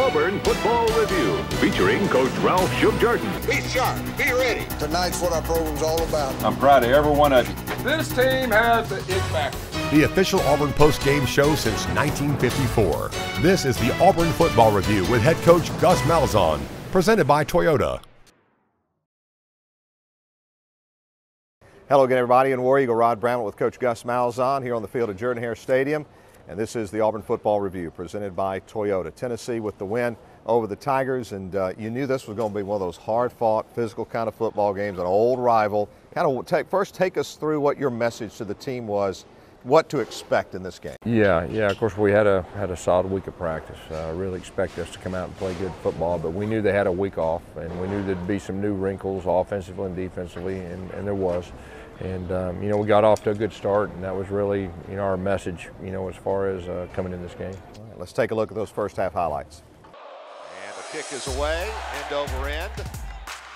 Auburn Football Review, featuring Coach Ralph Shub-Jordan. Be sharp, be ready. Tonight's what our program's all about. I'm proud of every one of you. This team has the it factor. The official Auburn post-game show since 1954. This is the Auburn Football Review with head coach Gus Malzahn, presented by Toyota. Hello again, everybody. In War Eagle, Rod Bramlett with Coach Gus Malzahn here on the field at Jordan-Hare Stadium. And this is the Auburn Football Review presented by Toyota. Tennessee with the win over the Tigers, and you knew this was going to be one of those hard-fought, physical kind of football games, an old rival. Kind of first take us through what your message to the team was, what to expect in this game. Yeah. Of course, we had a solid week of practice. Really expect us to come out and play good football, but we knew they had a week off, and we knew there'd be some new wrinkles offensively and defensively, and there was. And, we got off to a good start, and that was really, our message, as far as coming in this game. All right, let's take a look at those first half highlights. And the kick is away, end over end.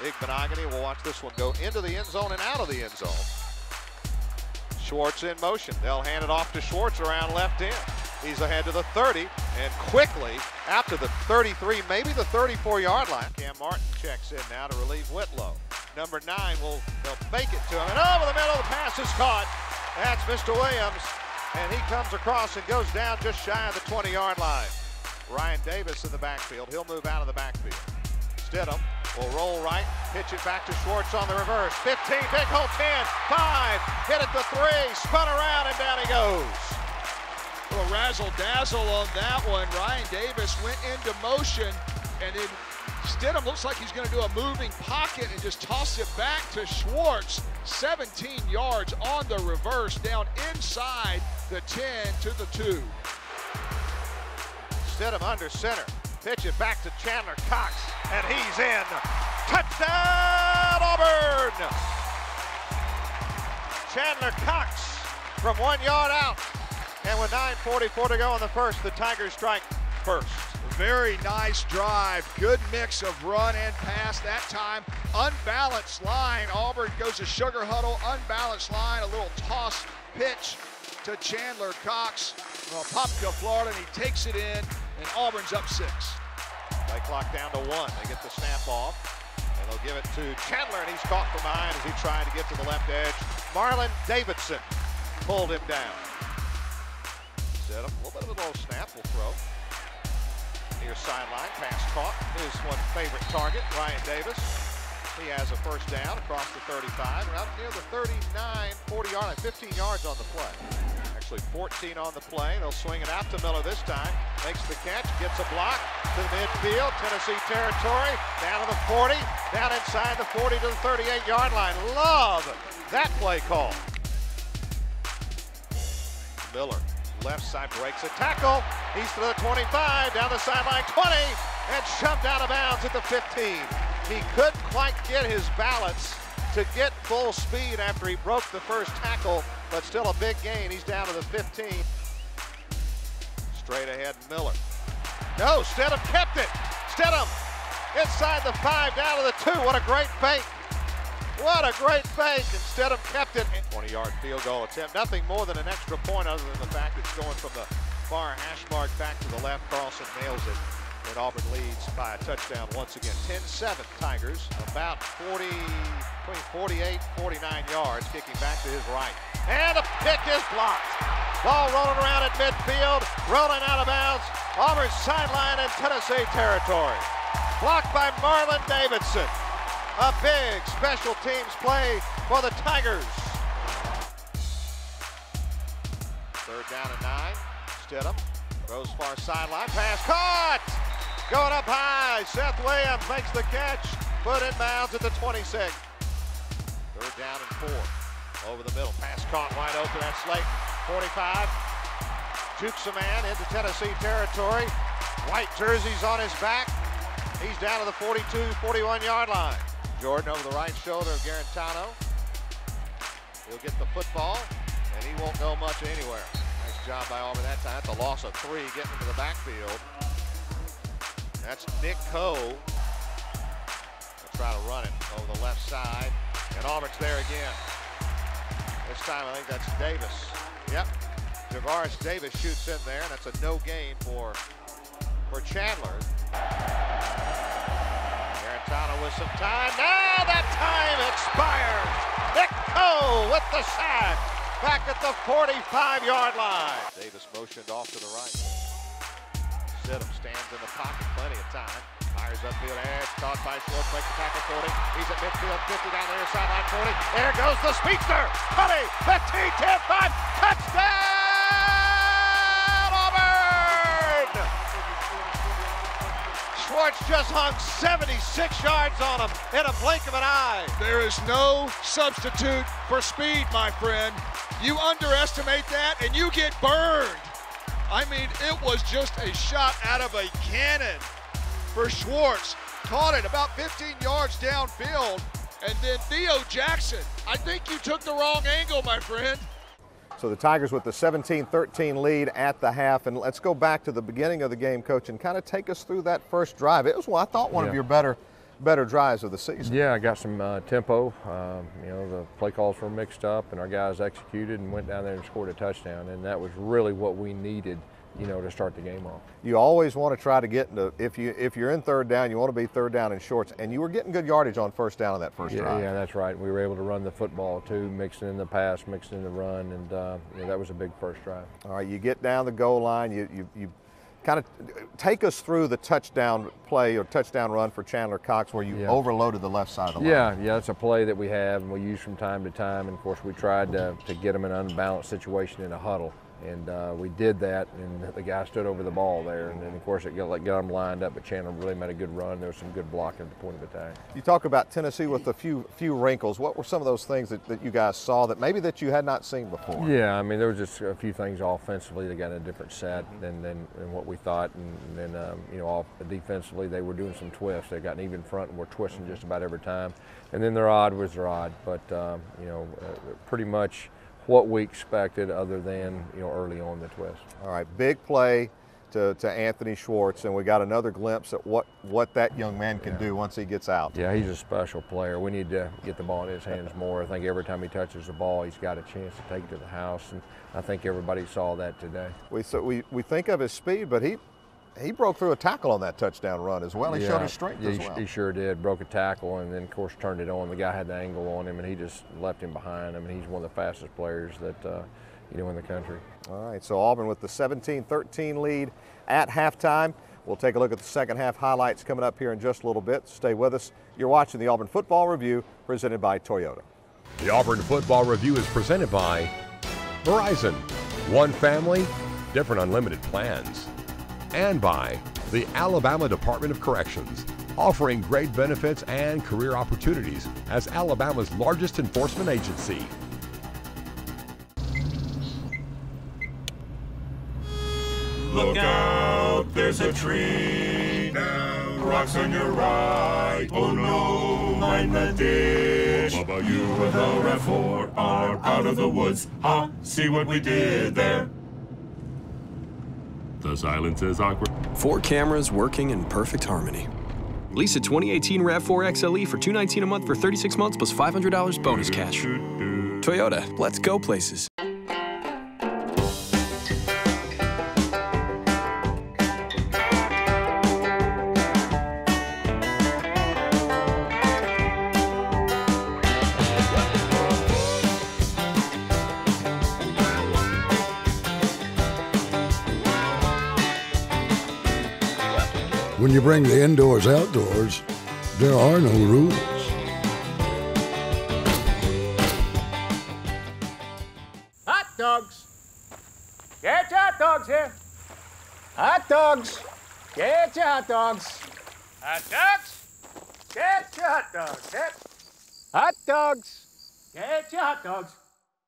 Big monogamy. We'll watch this one go into the end zone and out of the end zone. Schwartz in motion. They'll hand it off to Schwartz around left end. He's ahead to the 30 and quickly out to the 33, maybe the 34-yard line. Cam Martin checks in now to relieve Whitlow. Number 9 they'll fake it to him, and over the middle, the pass is caught. That's Mr. Williams, and he comes across and goes down just shy of the 20-yard line. Ryan Davis in the backfield. He'll move out of the backfield. Stidham will roll right, pitch it back to Schwartz on the reverse. 15, big hole, 10, 5, hit it to 3, spun around, and down he goes. A little razzle-dazzle on that one. Ryan Davis went into motion, and then Stidham looks like he's going to do a moving pocket and just toss it back to Schwartz. 17 yards on the reverse, down inside the 10 to the 2. Stidham under center. Pitch it back to Chandler Cox, and he's in. Touchdown, Auburn! Chandler Cox from 1 yard out. And with 9:44 to go in the first, the Tigers strike first. Very nice drive. Good mix of run and pass that time. Unbalanced line. Auburn goes to sugar huddle. Unbalanced line. A little toss pitch to Chandler Cox from Apopka, Florida, and he takes it in, and Auburn's up 6. Play clock down to 1. They get the snap off, and they'll give it to Chandler, and he's caught from behind as he tried to get to the left edge. Marlon Davidson pulled him down. Set him. A little bit of a low snap. Will throw. Near sideline, pass caught. His one favorite target, Ryan Davis. He has a first down across the 35, and out near the 39, 40-yard line, 15 yards on the play. Actually 14 on the play. They'll swing it out to Miller this time. Makes the catch, gets a block to the midfield, Tennessee territory, down to the 40, down inside the 40 to the 38-yard line. Love that play call. Miller. Left side breaks a tackle. He's to the 25, down the sideline 20, and shoved out of bounds at the 15. He couldn't quite get his balance to get full speed after he broke the first tackle, but still a big gain. He's down to the 15. Straight ahead, Miller. No, Stidham kept it. Stidham inside the 5, down to the 2. What a great fake. What a great fake, and Stidham kept it. 20-yard field goal attempt. Nothing more than an extra point other than the fact it's going from the far hash mark back to the left. Carlson nails it, and Auburn leads by a touchdown once again. 10-7 Tigers, about 40, between 48 and 49 yards, kicking back to his right. And the pick is blocked. Ball rolling around at midfield, rolling out of bounds. Auburn sideline in Tennessee territory. Blocked by Marlon Davidson. A big special teams play for the Tigers. Third down and 9. Stidham goes far sideline. Pass caught. Going up high. Seth Williams makes the catch. Put in bounds at the 26. Third down and 4. Over the middle. Pass caught wide open. That's Slayton. 45. Jukes a man into Tennessee territory. White jerseys on his back. He's down to the 42, 41-yard line. Jordan over the right shoulder of Garantano. He'll get the football, and he won't go much anywhere. Nice job by Auburn that time. That's a loss of 3 getting into the backfield. That's Nick Coe. They'll try to run it over the left side, and Auburn's there again. This time I think that's Davis. Yep, Javaris Davis shoots in there, and that's a no gain for for Chandler. Garantano with some time. Now that time expires. Nick Coe with the sack. Back at the 45-yard line. Davis motioned off to the right. Stidham stands in the pocket, plenty of time. Fires upfield edge, caught by Schwartz, breaks the tackle 40. He's at midfield, 50 down the near sideline 40. There goes the speedster. 20, 15, 10, 5. Touchdown, Auburn! Schwartz just hung 76 yards on him in a blink of an eye. There is no substitute for speed, my friend. You underestimate that and you get burned. I mean, it was just a shot out of a cannon for Schwartz. Caught it about 15 yards downfield. And then Theo Jackson, I think you took the wrong angle, my friend. So the Tigers with the 17-13 lead at the half. And let's go back to the beginning of the game, Coach, and kind of take us through that first drive. It was, I thought, one of your better drives of the season. Yeah, I got some tempo. You know, the play calls were mixed up, and our guys executed and went down there and scored a touchdown. And that was really what we needed, you know, to start the game off. You always want to try to get into, if you're in third down, you want to be third down in shorts, and you were getting good yardage on first down on that first drive. Yeah, that's right. We were able to run the football too, mixing in the pass, mixing in the run, and you know, that was a big first drive. All right, you get down the goal line, you kind of take us through the touchdown play or touchdown run for Chandler Cox where you overloaded the left side of the line. Yeah, it's a play that we have and we use from time to time, and of course we tried to get them in an unbalanced situation in a huddle. And we did that, and the guy stood over the ball there, and then of course it got them lined up, but Chandler really made a good run. There was some good blocking at the point of attack. You talk about Tennessee with a few wrinkles. What were some of those things that you guys saw that maybe that you had not seen before? Yeah, I mean, there was just a few things offensively that got in a different set than what we thought, and then you know, defensively they were doing some twists. They got an even front and were twisting just about every time, and then their odd was their odd, but you know, pretty much what we expected, other than, you know, early on the twist. All right, big play to Anthony Schwartz, and we got another glimpse at what that young man can do once he gets out. Yeah, he's a special player. We need to get the ball in his hands more. I think every time he touches the ball, he's got a chance to take it to the house, and I think everybody saw that today. We think of his speed, but he broke through a tackle on that touchdown run as well. He showed his strength as well. He sure did. Broke a tackle and then, of course, turned it on. The guy had the angle on him, and he just left him behind. I mean, he's one of the fastest players that, you know, in the country. All right, so Auburn with the 17-13 lead at halftime. We'll take a look at the second half highlights coming up here in just a little bit. Stay with us. You're watching the Auburn Football Review presented by Toyota. The Auburn Football Review is presented by Verizon. One family, different unlimited plans. And by the Alabama Department of Corrections, offering great benefits and career opportunities as Alabama's largest enforcement agency. Look out, there's a tree now, rocks on your right. Oh no, mind the ditch. Bubba, you and the RAV4 are out of the woods. Ha, see what we did there. The silence is awkward. 4 cameras working in perfect harmony. Lease a 2018 RAV4 XLE for $219 a month for 36 months plus $500 bonus cash. Toyota, let's go places. When you bring the indoors outdoors, there are no rules. Hot dogs. Get your hot dogs here. Hot dogs. Get your hot dogs. Hot dogs. Get your hot dogs. Get hot dogs. Get your hot dogs.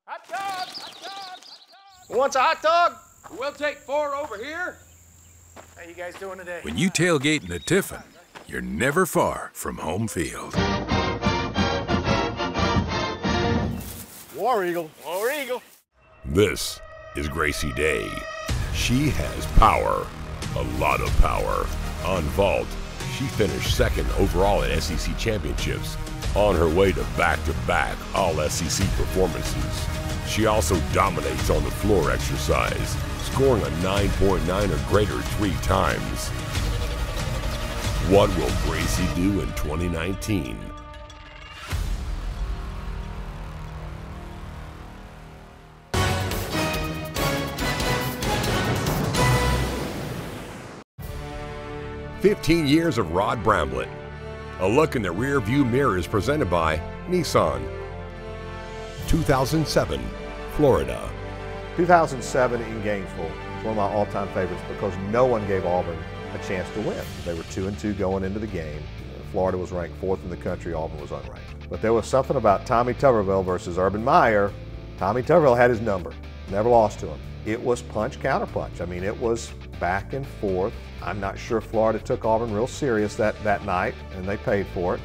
Hot dogs. Hot dogs. Hot dogs. Who wants a hot dog? We'll take 4 over here. How you guys doing today? When you tailgate in a Tiffin, you're never far from home field. War Eagle. War Eagle. This is Gracie Day. She has power, a lot of power. On vault, she finished second overall in SEC championships, on her way to back-to-back all-SEC performances. She also dominates on the floor exercise, scoring a 9.9 or greater 3 times. What will Gracie do in 2019? "15 years of Rod Bramblett." A look in the rear view mirror is presented by Nissan. 2007, Florida. 2007 in Gainesville is one of my all-time favorites because no one gave Auburn a chance to win. They were 2-2 going into the game. Florida was ranked 4th in the country. Auburn was unranked. But there was something about Tommy Tuberville versus Urban Meyer. Tommy Tuberville had his number. Never lost to him. It was punch, counter punch. I mean, it was back and forth. I'm not sure Florida took Auburn real serious that night, and they paid for it.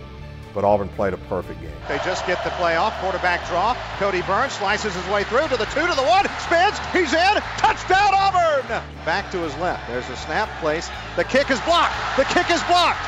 But Auburn played a perfect game. They just get the play off, quarterback draw. Cody Burns slices his way through to the 2 to the 1, spins, he's in, touchdown Auburn! Back to his left, there's a snap place. The kick is blocked, the kick is blocked.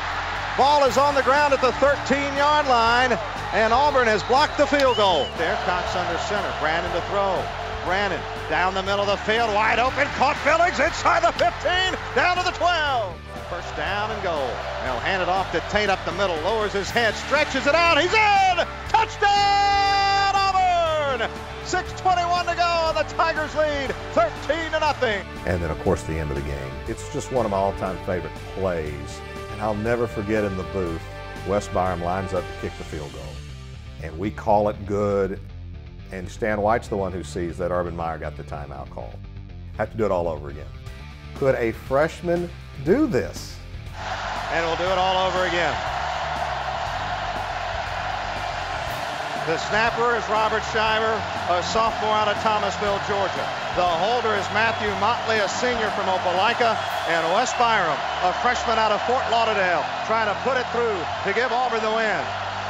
Ball is on the ground at the 13-yard line, and Auburn has blocked the field goal. There, Cox under center, Brandon to throw. Brandon down the middle of the field, wide open, caught Billings inside the 15, down to the 12. First down and goal. They'll hand it off to Tate up the middle, lowers his head, stretches it out, he's in! Touchdown Auburn! 6:21 to go, and the Tigers lead 13-0. And then, of course, the end of the game. It's just one of my all-time favorite plays. And I'll never forget in the booth, Wes Byram lines up to kick the field goal. And we call it good. And Stan White's the one who sees that Urban Meyer got the timeout call. Have to do it all over again. Could a freshman do this? And we'll do it all over again. The snapper is Robert Shiver, a sophomore out of Thomasville, Georgia. The holder is Matthew Motley, a senior from Opelika, and Wes Byram, a freshman out of Fort Lauderdale, trying to put it through to give Auburn the win.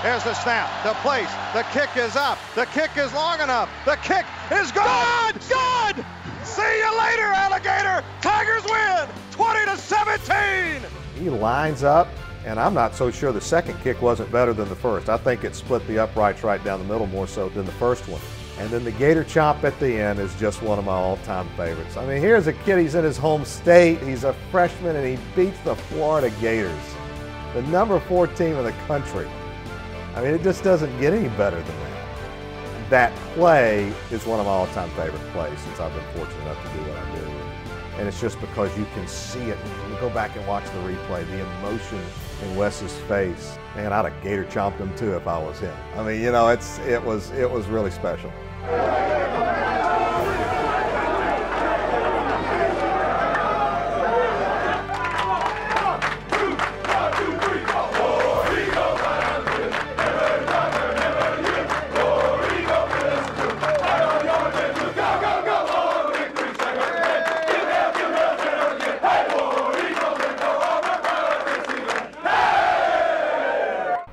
There's the snap, the place, the kick is up, the kick is long enough, the kick is good! Good! See you later, Alligator! Tigers win, 20-17! He lines up, and I'm not so sure the second kick wasn't better than the first. I think it split the uprights right down the middle more so than the first one. And then the Gator chop at the end is just one of my all-time favorites. I mean, here's a kid, he's in his home state, he's a freshman, and he beats the Florida Gators, the number 4 team in the country. I mean, it just doesn't get any better than that. That play is one of my all-time favorite plays since I've been fortunate enough to do what I do. And it's just because you can see it. When you go back and watch the replay, the emotion in Wes's face. Man, I'd have Gator chomped him too if I was him. I mean, you know, it was really special.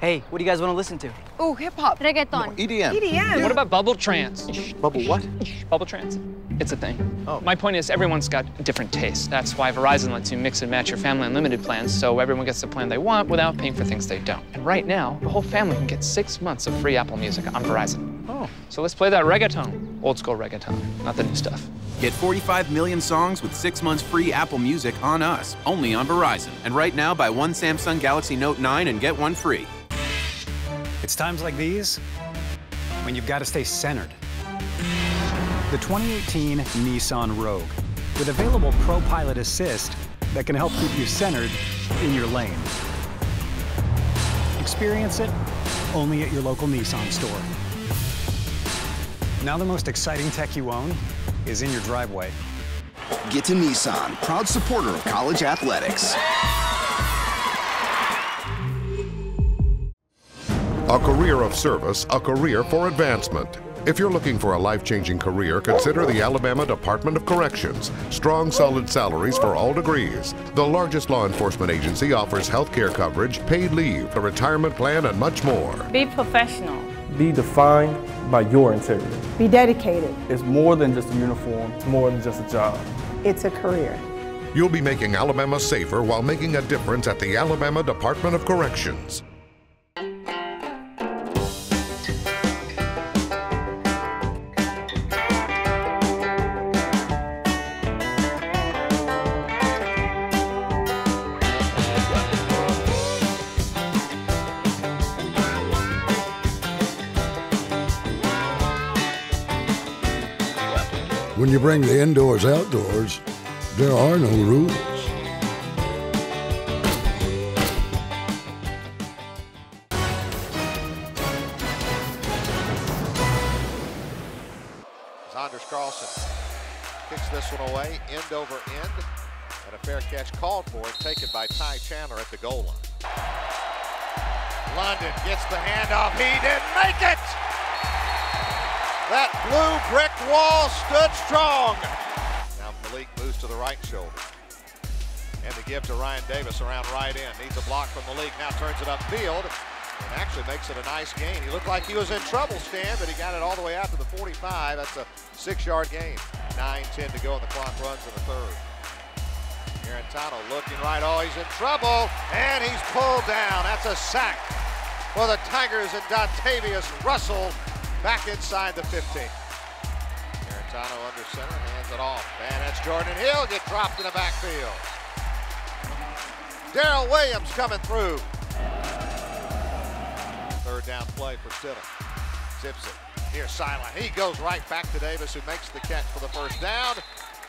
Hey, what do you guys want to listen to? Ooh, hip-hop. Reggaeton. EDM. EDM. What about bubble trance? Bubble what? Bubble trance. It's a thing. Oh. My point is, everyone's got different tastes. That's why Verizon lets you mix and match your family unlimited plans, so everyone gets the plan they want without paying for things they don't. And right now, the whole family can get 6 months of free Apple Music on Verizon. Oh. So let's play that reggaeton. Old school reggaeton, not the new stuff. Get 45 million songs with 6 months free Apple Music on us, only on Verizon. And right now, buy one Samsung Galaxy Note 9 and get one free. It's times like these when you've got to stay centered. The 2018 Nissan Rogue, with available Pro Pilot Assist that can help keep you centered in your lane. Experience it only at your local Nissan store. Now the most exciting tech you own is in your driveway. Get to Nissan, proud supporter of college athletics. A career of service, a career for advancement. If you're looking for a life-changing career, consider the Alabama Department of Corrections. Strong, solid salaries for all degrees. The largest law enforcement agency offers health care coverage, paid leave, a retirement plan, and much more. Be professional. Be defined by your integrity. Be dedicated. It's more than just a uniform. It's more than just a job. It's a career. You'll be making Alabama safer while making a difference at the Alabama Department of Corrections. When you bring the indoors outdoors, there are no rules. Anders Carlson kicks this one away, end over end, and a fair catch called for it, taken by Ty Chandler at the goal line. London gets the handoff. He didn't make it! That blue brick wall stood strong. Now Malik moves to the right shoulder. And the give to Ryan Davis around right end. Needs a block from Malik. Now turns it upfield and actually makes it a nice gain. He looked like he was in trouble, Stan, but he got it all the way out to the 45. That's a 6-yard gain. 9:10 to go, and the clock runs in the third. Garantano looking right. Oh, he's in trouble, and he's pulled down. That's a sack for the Tigers, and Dontavius Russell back inside the 15. Garantano under center, hands it off. And that's Jordan Hill get dropped in the backfield. Darrell Williams coming through. Third down play for Stidham. Zips it. Near sideline. He goes right back to Davis, who makes the catch for the first down.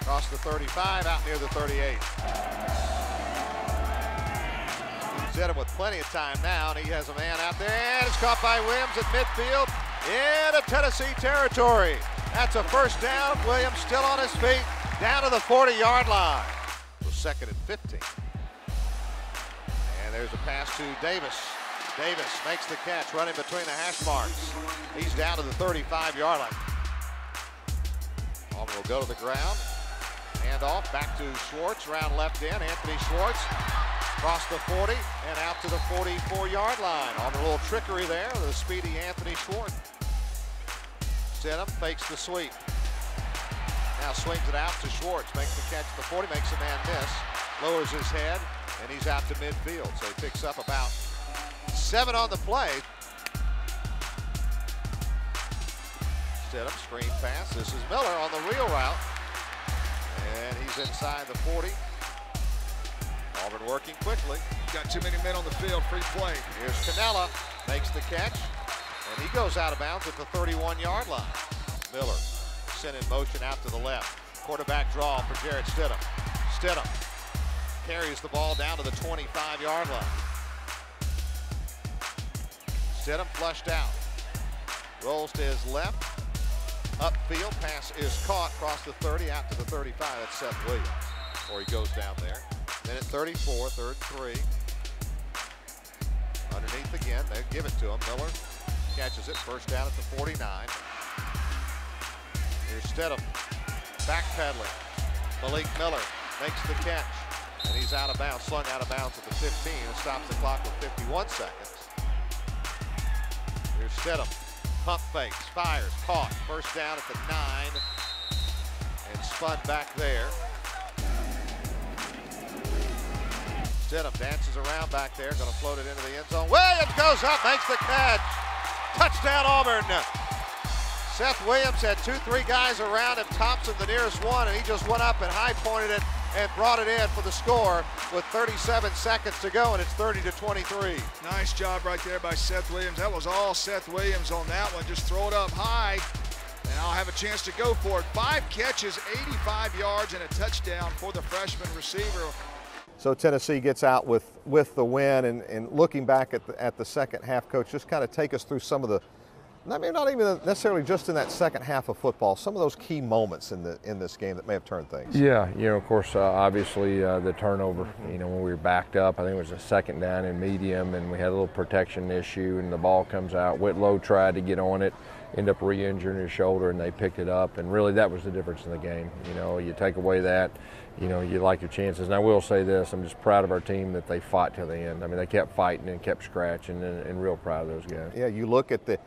Across the 35, out near the 38. Stidham with plenty of time now, and he has a man out there, and it's caught by Williams at midfield into Tennessee territory. That's a first down. Williams still on his feet, down to the 40-yard line. So second and 15. And there's a pass to Davis. Davis makes the catch, running between the hash marks. He's down to the 35-yard line. Auburn will go to the ground. Hand off back to Schwartz, around left end. Anthony Schwartz across the 40 and out to the 44-yard line. Auburn a little trickery there with the speedy Anthony Schwartz. Stidham fakes the sweep. Now swings it out to Schwartz, makes the catch at the 40, makes a man miss, lowers his head, and he's out to midfield. So he picks up about 7 on the play. Stidham, screen pass. This is Miller on the wheel route. And he's inside the 40. Auburn working quickly. Got too many men on the field, free play. Here's Cannella, makes the catch, and he goes out of bounds at the 31-yard line. Miller sent in motion out to the left. Quarterback draw for Jarrett Stidham. Stidham carries the ball down to the 25-yard line. Stidham flushed out. Rolls to his left. Upfield, pass is caught across the 30, out to the 35. That's Seth Williams, or he goes down there. Minute 34, third and 3. Underneath again, they give it to him. Miller catches it, first down at the 49. Here's Stidham, backpedaling. Malik Miller makes the catch, and he's out of bounds, slung out of bounds at the 15, and stops the clock with 51 seconds. Here's Stidham. Pump fakes, fires, caught. First down at the 9, and spun back there. Stidham dances around back there, going to float it into the end zone. Williams goes up, makes the catch. Touchdown Auburn. Seth Williams had 2-3 guys around him, Thompson the nearest one, and he just went up and high-pointed it and brought it in for the score with 37 seconds to go, and it's 30-23. Nice job right there by Seth Williams. That was all Seth Williams on that one. Just throw it up high, and I'll have a chance to go for it. 5 catches, 85 yards, and a touchdown for the freshman receiver. So Tennessee gets out with the win, and looking back at the second half, Coach, just kind of take us through some of the, I mean, not even necessarily just in that second half of football, some of those key moments in this game that may have turned things. Yeah, you know, of course, obviously the turnover, you know, when we were backed up, I think it was a second down and medium, and we had a little protection issue, and the ball comes out. Whitlow tried to get on it, end up re-injuring his shoulder, and they picked it up, and really that was the difference in the game. You know, you take away that, you know, you like your chances. And I will say this, I'm just proud of our team that they fought till the end. I mean, they kept fighting and kept scratching, and real proud of those guys. Yeah, you look at the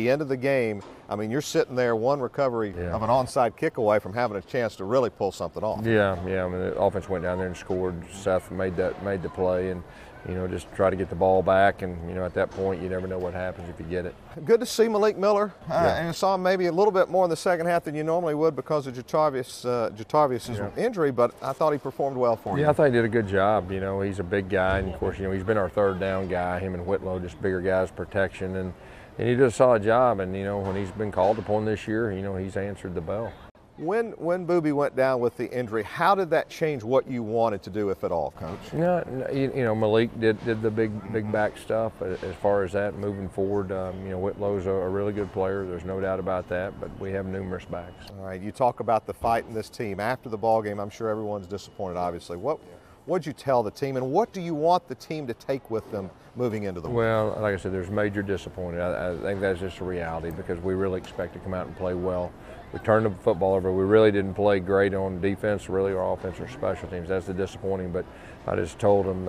end of the game, I mean, you're sitting there one recovery of an onside kick away from having a chance to really pull something off. Yeah, I mean, the offense went down there and scored. Seth made the play, and you know, just try to get the ball back, and you know, at that point, you never know what happens if you get it. Good to see Malik Miller, and saw him maybe a little bit more in the second half than you normally would because of Jatavius' injury, but I thought he performed well for you. Yeah, I thought he did a good job. You know, he's a big guy, and of course, you know, he's been our third down guy. Him and Whitlow, just bigger guys, protection, and he did a solid job. And you know, when he's been called upon this year, you know, he's answered the bell. When Boobie went down with the injury, how did that change what you wanted to do, if at all, Coach? You know, Malik did the big back stuff as far as that moving forward. You know, Whitlow's a really good player. There's no doubt about that, but we have numerous backs. All right, you talk about the fight in this team. After the ball game, I'm sure everyone's disappointed, obviously. What'd you tell the team, and what do you want the team to take with them moving into the week? Well, like I said, there's major disappointment. I think that's just a reality because we really expect to come out and play well. We turned the football over. We really didn't play great on defense, really, or offense or special teams. That's the disappointing. But I just told them,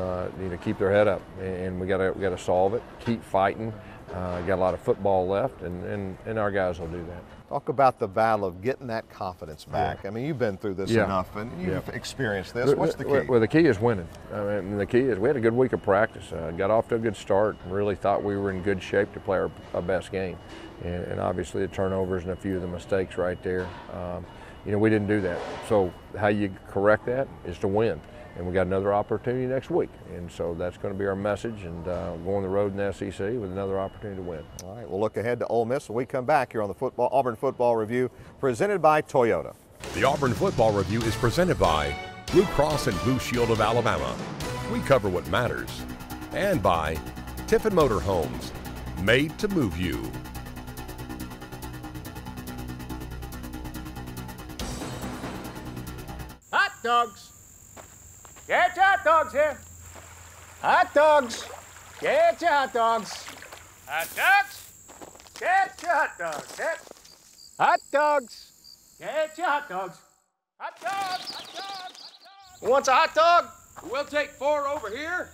you know, keep their head up, and we got to solve it. Keep fighting. Got a lot of football left, and our guys will do that. Talk about the battle of getting that confidence back. Yeah. I mean, you've been through this enough, and you've experienced this. What's the key? Well, the key is winning. I mean, the key is we had a good week of practice. Got off to a good start, and really thought we were in good shape to play our best game. And obviously the turnovers and a few of the mistakes right there. You know, we didn't do that. So how you correct that is to win. And we got another opportunity next week. And so that's going to be our message, and go on the road in the SEC with another opportunity to win. All right, we'll look ahead to Ole Miss when we come back here on the Auburn Football Review, presented by Toyota. The Auburn Football Review is presented by BlueCross and BlueShield of Alabama. We cover what matters. And by Tiffin Motor Homes, made to move you. Hot dogs. Get your hot dogs here. Hot dogs. Get your hot dogs. Hot dogs. Get your hot dogs. Hot dogs. Get your hot dogs. Hot dogs. Hot dogs. Hot dogs. Who wants a hot dog? We'll take 4 over here.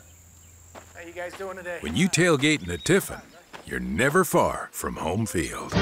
How you guys doing today? When you tailgate in a Tiffin, you're never far from home field.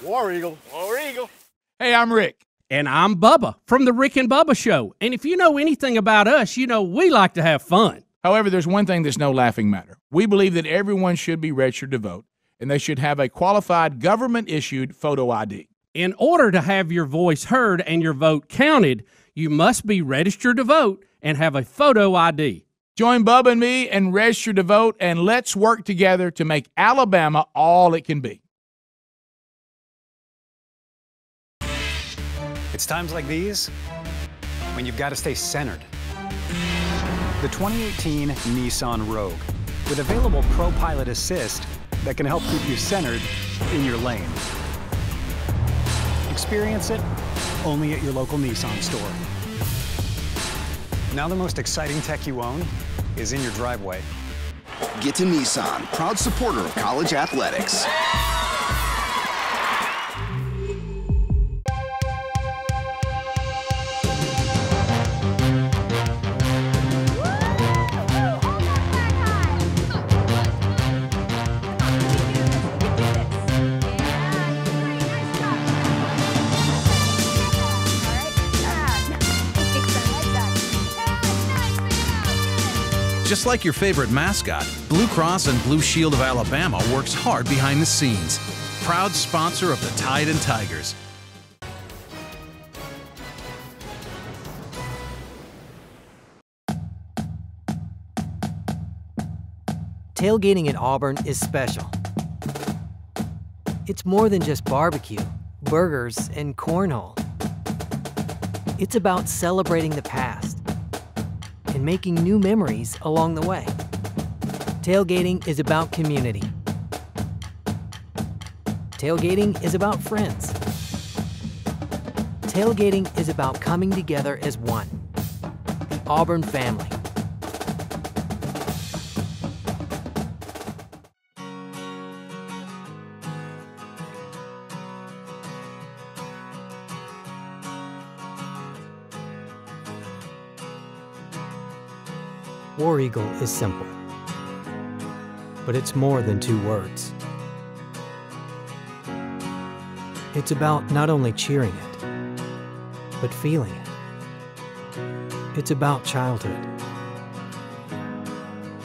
War Eagle. War Eagle. Hey, I'm Rick. And I'm Bubba from the Rick and Bubba Show. And if you know anything about us, you know we like to have fun. However, there's one thing that's no laughing matter. We believe that everyone should be registered to vote, and they should have a qualified government-issued photo ID. In order to have your voice heard and your vote counted, you must be registered to vote and have a photo ID. Join Bubba and me and register to vote, and let's work together to make Alabama all it can be. It's times like these when you've got to stay centered. The 2018 Nissan Rogue, with available Pro Pilot Assist that can help keep you centered in your lane. Experience it only at your local Nissan store. Now the most exciting tech you own is in your driveway. Get to Nissan, proud supporter of college athletics. Just like your favorite mascot, BlueCross and BlueShield of Alabama works hard behind the scenes. Proud sponsor of the Tide and Tigers. Tailgating at Auburn is special. It's more than just barbecue, burgers, and cornhole. It's about celebrating the past and making new memories along the way. Tailgating is about community. Tailgating is about friends. Tailgating is about coming together as one. The Auburn family. War Eagle is simple, but it's more than 2 words. It's about not only cheering it, but feeling it. It's about childhood.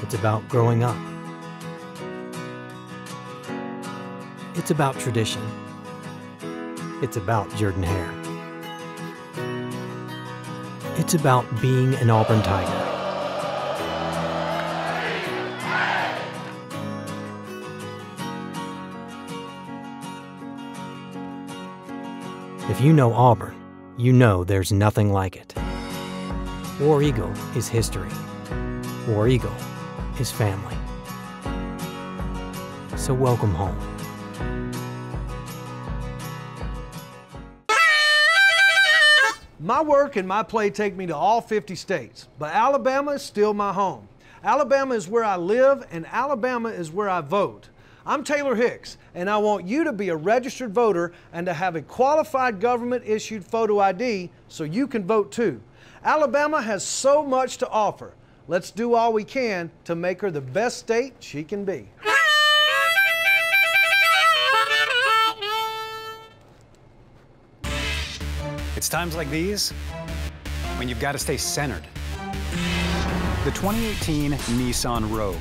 It's about growing up. It's about tradition. It's about Jordan Hare. It's about being an Auburn Tiger. If you know Auburn, you know there's nothing like it. War Eagle is history. War Eagle is family. So welcome home. My work and my play take me to all 50 states, but Alabama is still my home. Alabama is where I live, and Alabama is where I vote. I'm Taylor Hicks, and I want you to be a registered voter and to have a qualified government-issued photo ID so you can vote too. Alabama has so much to offer. Let's do all we can to make her the best state she can be. It's times like these when you've got to stay centered. The 2018 Nissan Rogue,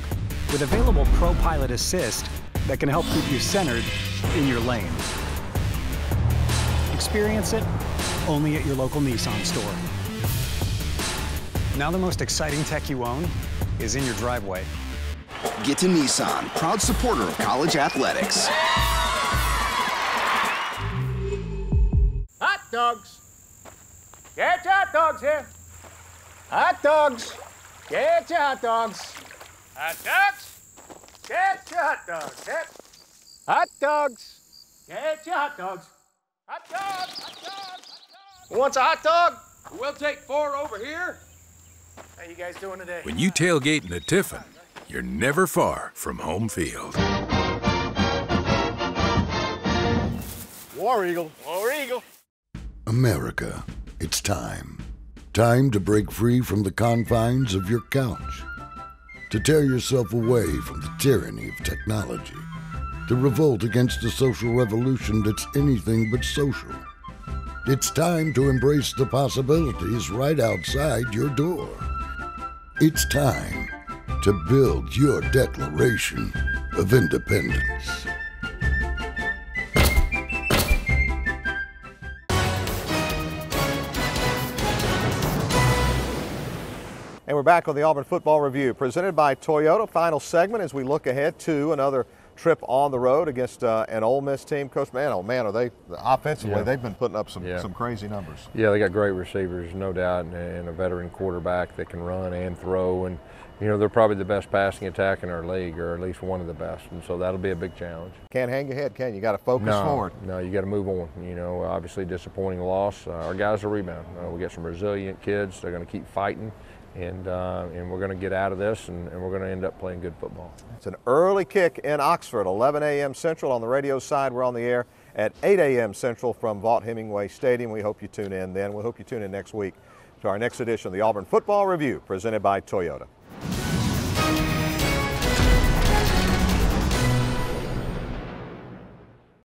with available Pro Pilot Assist that can help keep you centered in your lane. Experience it only at your local Nissan store. Now the most exciting tech you own is in your driveway. Get to Nissan, proud supporter of college athletics. Hot dogs. Get your hot dogs here. Hot dogs. Get your hot dogs. Hot dogs. Get your hot dogs. Hot dogs. Get your hot dogs. Hot dogs. Hot dogs. Who wants a hot dog? We'll take 4 over here. How you guys doing today? When you tailgate in a Tiffin, you're never far from home field. War Eagle. War Eagle. America, it's time. Time to break free from the confines of your couch. To tear yourself away from the tyranny of technology. To revolt against a social revolution that's anything but social. It's time to embrace the possibilities right outside your door. It's time to build your Declaration of Independence. And we're back on the Auburn Football Review, presented by Toyota. Final segment as we look ahead to another trip on the road against an Ole Miss team. Coach, man, oh man, are they offensively? They've been putting up some crazy numbers. Yeah, they got great receivers, no doubt, and a veteran quarterback that can run and throw. And you know, they're probably the best passing attack in our league, or at least one of the best. And so that'll be a big challenge. Can't hang your head, can you? You got to focus forward. No, you got to move on. You know, obviously disappointing loss. Our guys will rebound. We got some resilient kids. They're going to keep fighting. And we're going to get out of this, and we're going to end up playing good football. It's an early kick in Oxford, 11 a.m. Central. On the radio side, we're on the air at 8 a.m. Central from Vaught-Hemingway Stadium. We hope you tune in then. We hope you tune in next week to our next edition of the Auburn Football Review, presented by Toyota.